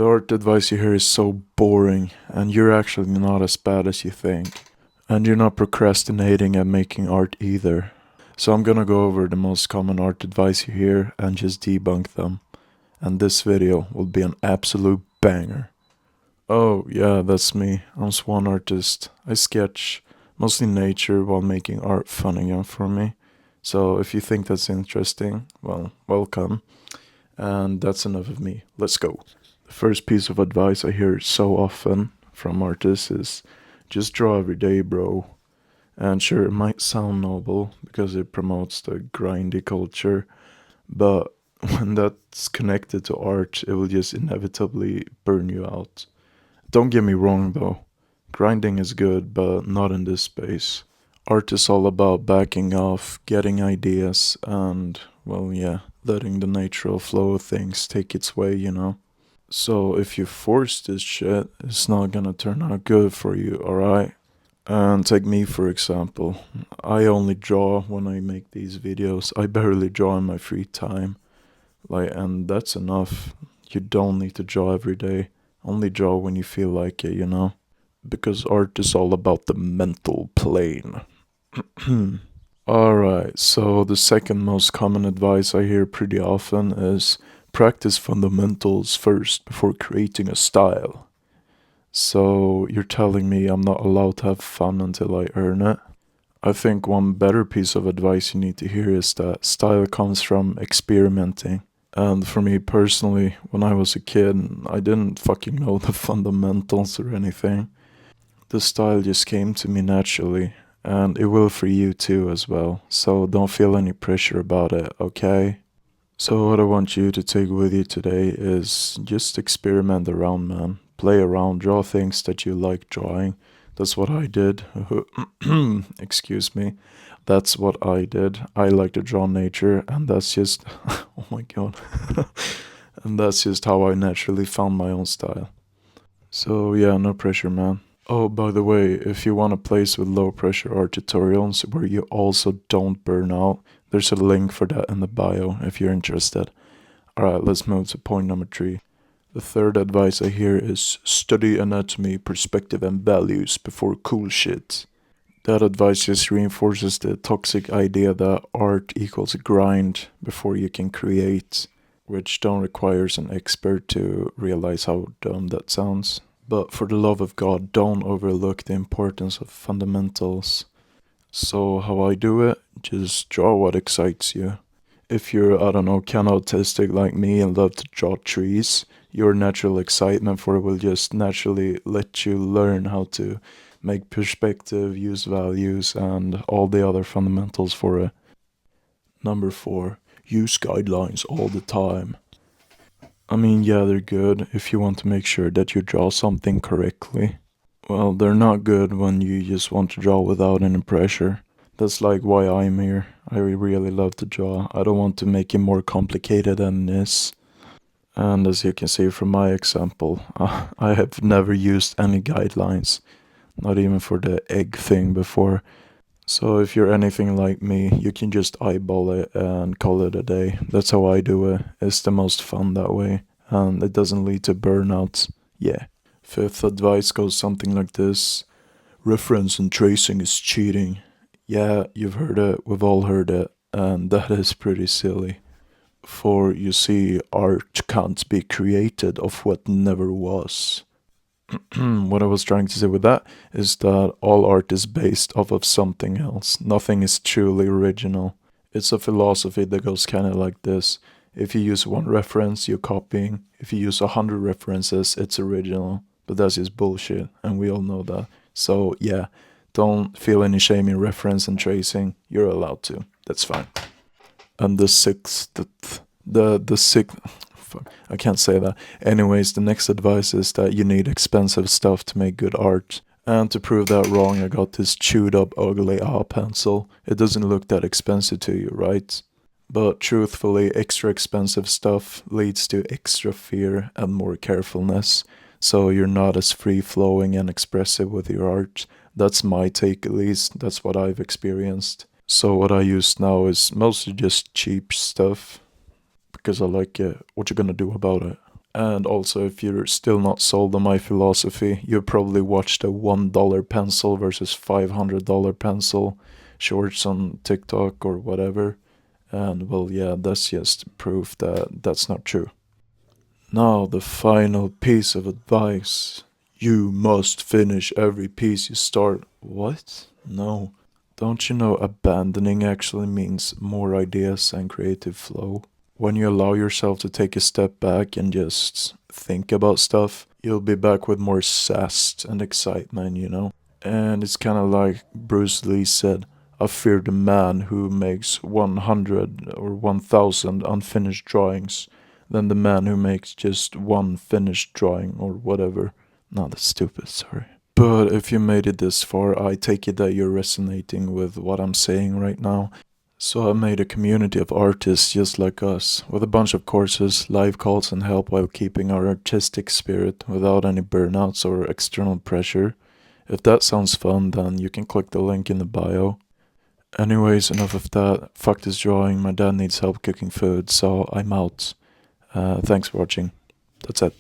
The art advice you hear is so boring, and you're actually not as bad as you think. And you're not procrastinating at making art either. So I'm gonna go over the most common art advice you hear and just debunk them. And this video will be an absolute banger. Oh, yeah, that's me. I'm Swan Artist. I sketch mostly nature while making art fun again for me. So if you think that's interesting, well, welcome. And that's enough of me. Let's go. The first piece of advice I hear so often from artists is just draw every day, bro. And sure, it might sound noble because it promotes the grindy culture, but when that's connected to art, it will just inevitably burn you out. Don't get me wrong though, grinding is good, but not in this space. Art is all about backing off, getting ideas, and, well, yeah, letting the natural flow of things take its way. So if you force this shit, it's not gonna turn out good for you, alright? And take me for example. I only draw when I make these videos. I barely draw in my free time. And that's enough. You don't need to draw every day. Only draw when you feel like it. Because art is all about the mental plane. Alright, so the second most common advice I hear pretty often is practice fundamentals first before creating a style. So you're telling me I'm not allowed to have fun until I earn it? I think one better piece of advice you need to hear is that style comes from experimenting. And for me personally, when I was a kid, I didn't fucking know the fundamentals or anything. The style just came to me naturally, and it will for you too as well. So don't feel any pressure about it, okay? So what I want you to take with you today is just experiment around, man. Play around, draw things that you like drawing. That's what I did. Excuse me. That's what I did. I like to draw nature, and that's just, oh my god. And that's just how I naturally found my own style. So yeah, no pressure, man. Oh, by the way, if you want a place with low pressure art tutorials where you also don't burn out, there's a link for that in the bio if you're interested. Alright, let's move to point number 3. The third advice I hear is study anatomy, perspective, and values before cool shit. That advice just reinforces the toxic idea that art equals grind before you can create, which don't requires an expert to realize how dumb that sounds. But for the love of God, don't overlook the importance of fundamentals. So how I do it, just draw what excites you. If you're, I don't know, kind of autistic like me and love to draw trees, your natural excitement for it will just naturally let you learn how to make perspective, use values, and all the other fundamentals for it. Number 4, use guidelines all the time. I mean, yeah, they're good if you want to make sure that you draw something correctly. Well, they're not good when you just want to draw without any pressure. That's like why I'm here. I really love to draw. I don't want to make it more complicated than it is. And as you can see from my example, I have never used any guidelines, not even for the egg thing before. So if you're anything like me, you can just eyeball it and call it a day. That's how I do it. It's the most fun that way, and it doesn't lead to burnouts. Yeah. Fifth advice goes something like this. Reference and tracing is cheating. Yeah, you've heard it, we've all heard it, and that is pretty silly. For you see, art can't be created of what never was. What I was trying to say with that is that all art is based off of something else. Nothing is truly original. It's a philosophy that goes kind of like this. If you use one reference, you're copying. If you use 100 references, it's original. But that's just bullshit, and we all know that. So yeah, don't feel any shame in reference and tracing. You're allowed to. That's fine. And the sixth, fuck, I can't say that. Anyways, the next advice is that you need expensive stuff to make good art. And to prove that wrong, I got this chewed up ugly pencil. It doesn't look that expensive to you, right? But truthfully, extra expensive stuff leads to extra fear and more carefulness. So you're not as free flowing and expressive with your art. That's my take, at least. That's what I've experienced. So what I use now is mostly just cheap stuff because I like it. What you gonna do about it? And also, if you're still not sold on my philosophy, you probably watched a $1 pencil versus $500 pencil shorts on TikTok or whatever. And well, yeah, that's just proof that that's not true. Now, the final piece of advice. You must finish every piece you start. What? No. Don't you know abandoning actually means more ideas and creative flow? When you allow yourself to take a step back and just think about stuff, you'll be back with more zest and excitement, you know? And it's kind of like Bruce Lee said, I fear the man who makes 100 or 1000 unfinished drawings than the man who makes just one finished drawing or whatever. No, that's stupid, sorry. But if you made it this far, I take it that you're resonating with what I'm saying right now. So I made a community of artists just like us, with a bunch of courses, live calls, and help while keeping our artistic spirit without any burnouts or external pressure. If that sounds fun, then you can click the link in the bio. Anyways, enough of that. Fuck this drawing. My dad needs help cooking food, so I'm out. Thanks for watching. That's it.